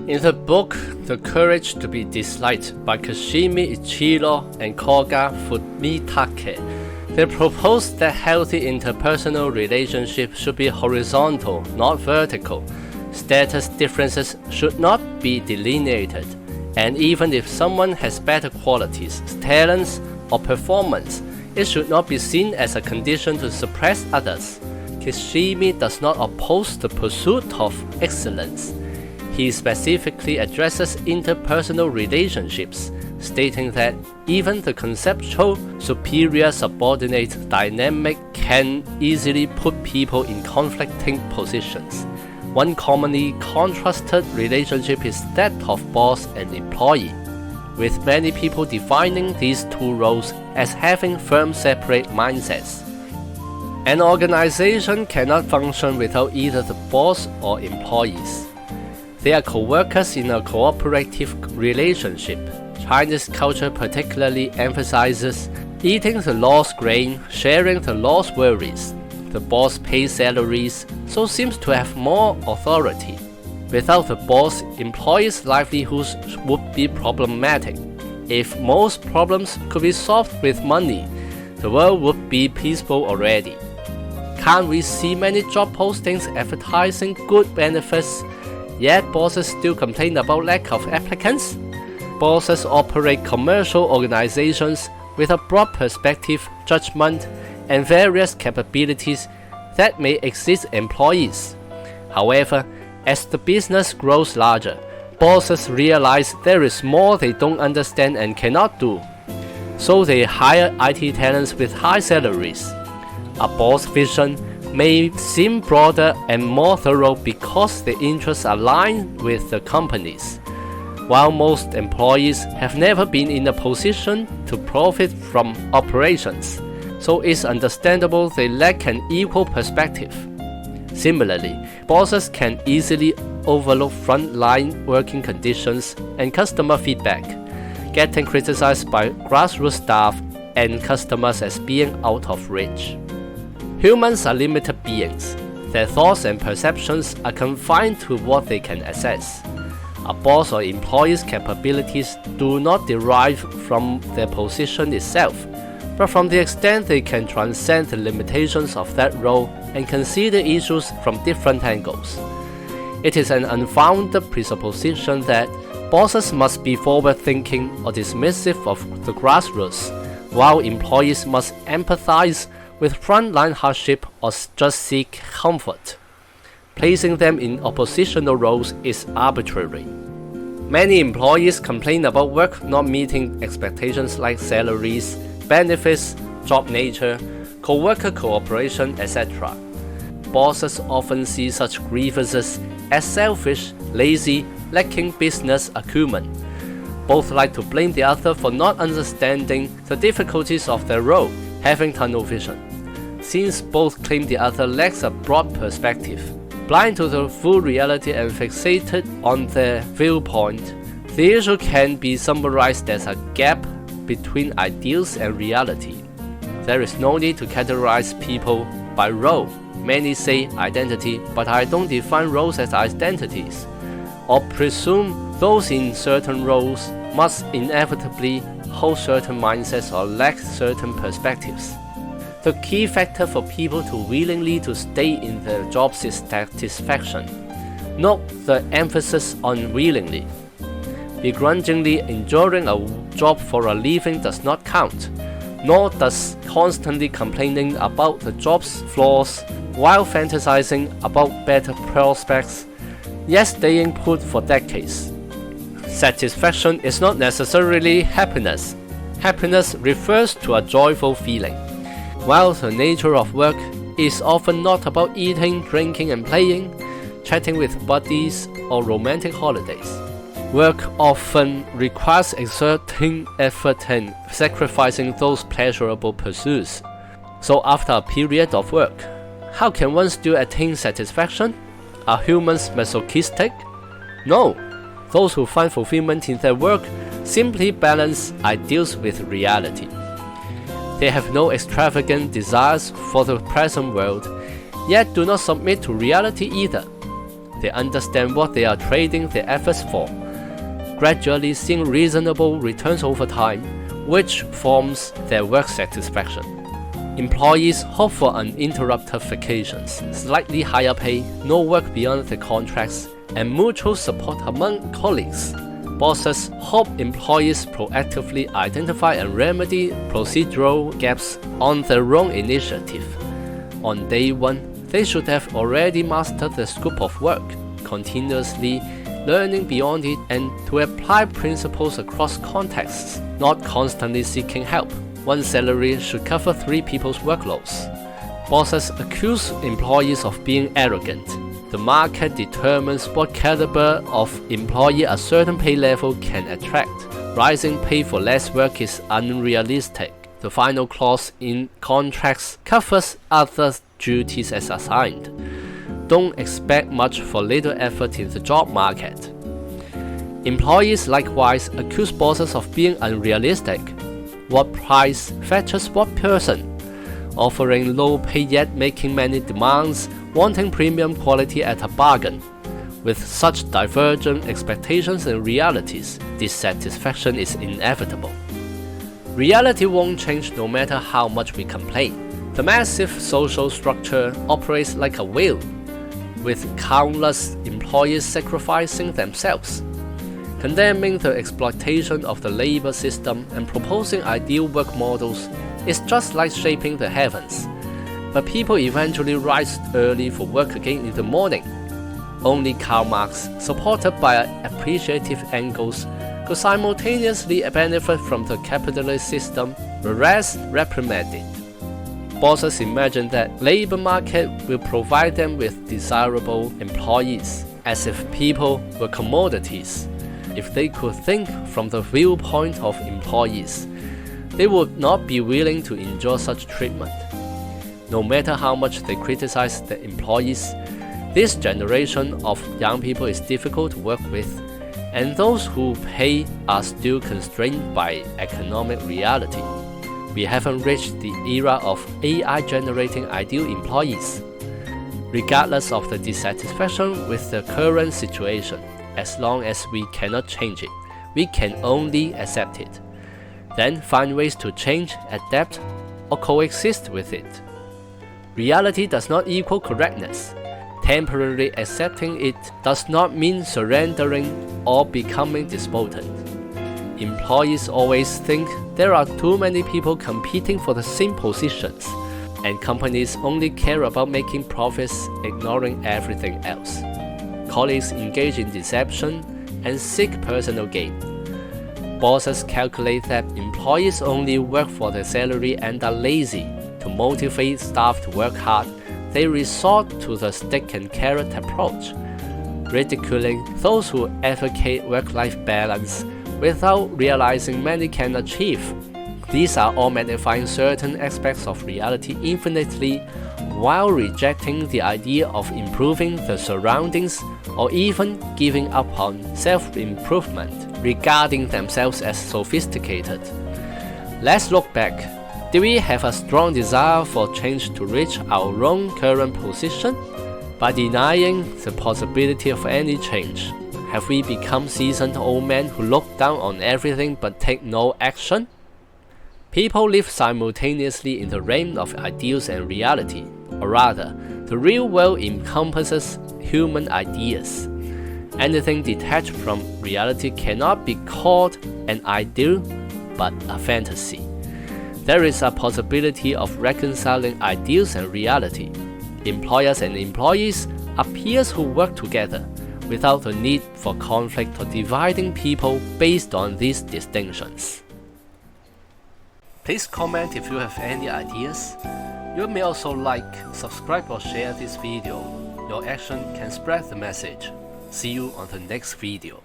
In the book The Courage to be Disliked by Kashimi Ichiro and Koga Fumitake, they propose that healthy interpersonal relationships should be horizontal, not vertical. Status differences should not be delineated, and even if someone has better qualities, talents, or performance, it should not be seen as a condition to suppress others. Kashimi does not oppose the pursuit of excellence. He specifically addresses interpersonal relationships, stating that even the conceptual superior-subordinate dynamic can easily put people in conflicting positions. One commonly contrasted relationship is that of boss and employee, with many people defining these two roles as having firm separate mindsets. An organization cannot function without either the boss or employees. They are co-workers in a cooperative relationship. Chinese culture particularly emphasizes eating the lost grain, sharing the lost worries. The boss pays salaries, so seems to have more authority. Without the boss, employees' livelihoods would be problematic. If most problems could be solved with money, the world would be peaceful already. Can't we see many job postings advertising good benefits, yet bosses still complain about lack of applicants? Bosses operate commercial organizations with a broad perspective, judgment, and various capabilities that may exceed employees. However, as the business grows larger, bosses realize there is more they don't understand and cannot do, so they hire IT talents with high salaries. A boss vision may seem broader and more thorough because the interests align with the company's, while most employees have never been in a position to profit from operations, so it's understandable they lack an equal perspective. Similarly, bosses can easily overlook frontline working conditions and customer feedback, getting criticized by grassroots staff and customers as being out of reach. Humans are limited beings. Their thoughts and perceptions are confined to what they can access. A boss or employee's capabilities do not derive from their position itself, but from the extent they can transcend the limitations of that role and consider issues from different angles. It is an unfounded presupposition that bosses must be forward-thinking or dismissive of the grassroots, while employees must empathize with frontline hardship or just seek comfort. Placing them in oppositional roles is arbitrary. Many employees complain about work not meeting expectations like salaries, benefits, job nature, co-worker cooperation, etc. Bosses often see such grievances as selfish, lazy, lacking business acumen. Both like to blame the other for not understanding the difficulties of their role, having tunnel vision. Since both claim the other lacks a broad perspective, blind to the full reality and fixated on their viewpoint, the issue can be summarized as a gap between ideals and reality. There is no need to categorize people by role. Many say identity, but I don't define roles as identities, or presume those in certain roles must inevitably hold certain mindsets or lack certain perspectives. The key factor for people to willingly to stay in their jobs is satisfaction. Note the emphasis on willingly. Begrudgingly enduring a job for a living does not count, nor does constantly complaining about the job's flaws while fantasizing about better prospects, yet staying put for decades. Satisfaction is not necessarily happiness. Happiness refers to a joyful feeling, while the nature of work is often not about eating, drinking, and playing, chatting with buddies, or romantic holidays. Work often requires exerting effort and sacrificing those pleasurable pursuits. So after a period of work, how can one still attain satisfaction? Are humans masochistic? No. Those who find fulfillment in their work simply balance ideals with reality. They have no extravagant desires for the present world, yet do not submit to reality either. They understand what they are trading their efforts for, gradually seeing reasonable returns over time, which forms their work satisfaction. Employees hope for uninterrupted vacations, slightly higher pay, no work beyond the contracts, and mutual support among colleagues. Bosses hope employees proactively identify and remedy procedural gaps on their own initiative. On day one, they should have already mastered the scope of work, continuously learning beyond it and to apply principles across contexts, not constantly seeking help. One salary should cover 3 people's workloads. Bosses accuse employees of being arrogant. The market determines what caliber of employee a certain pay level can attract. Rising pay for less work is unrealistic. The final clause in contracts covers other duties as assigned. Don't expect much for little effort in the job market. Employees likewise accuse bosses of being unrealistic. What price fetches what person? Offering low pay yet making many demands, wanting premium quality at a bargain. With such divergent expectations and realities, dissatisfaction is inevitable. Reality won't change no matter how much we complain. The massive social structure operates like a wheel, with countless employees sacrificing themselves. Condemning the exploitation of the labor system and proposing ideal work models is just like shaping the heavens. But people eventually rise early for work again in the morning. Only Karl Marx, supported by appreciative angles, could simultaneously benefit from the capitalist system, whereas reprimanded. Bosses imagine that labor market will provide them with desirable employees, as if people were commodities. If they could think from the viewpoint of employees, they would not be willing to endure such treatment. No matter how much they criticize the employees, this generation of young people is difficult to work with, and those who pay are still constrained by economic reality. We haven't reached the era of AI generating ideal employees. Regardless of the dissatisfaction with the current situation, as long as we cannot change it, we can only accept it. Then find ways to change, adapt, or coexist with it. Reality does not equal correctness. Temporarily accepting it does not mean surrendering or becoming despotent. Employees always think there are too many people competing for the same positions, and companies only care about making profits, ignoring everything else. Colleagues engage in deception and seek personal gain. Bosses calculate that employees only work for their salary and are lazy. To motivate staff to work hard, they resort to the stick and carrot approach, ridiculing those who advocate work-life balance without realizing many can achieve. These are all magnifying certain aspects of reality infinitely while rejecting the idea of improving the surroundings or even giving up on self-improvement, regarding themselves as sophisticated. Let's look back. Do we have a strong desire for change to reach our own current position? By denying the possibility of any change, have we become seasoned old men who look down on everything but take no action? People live simultaneously in the realm of ideals and reality, or rather, the real world encompasses human ideas. Anything detached from reality cannot be called an ideal, but a fantasy. There is a possibility of reconciling ideals and reality. Employers and employees are peers who work together, without the need for conflict or dividing people based on these distinctions. Please comment if you have any ideas. You may also like, subscribe or share this video. Your action can spread the message. See you on the next video.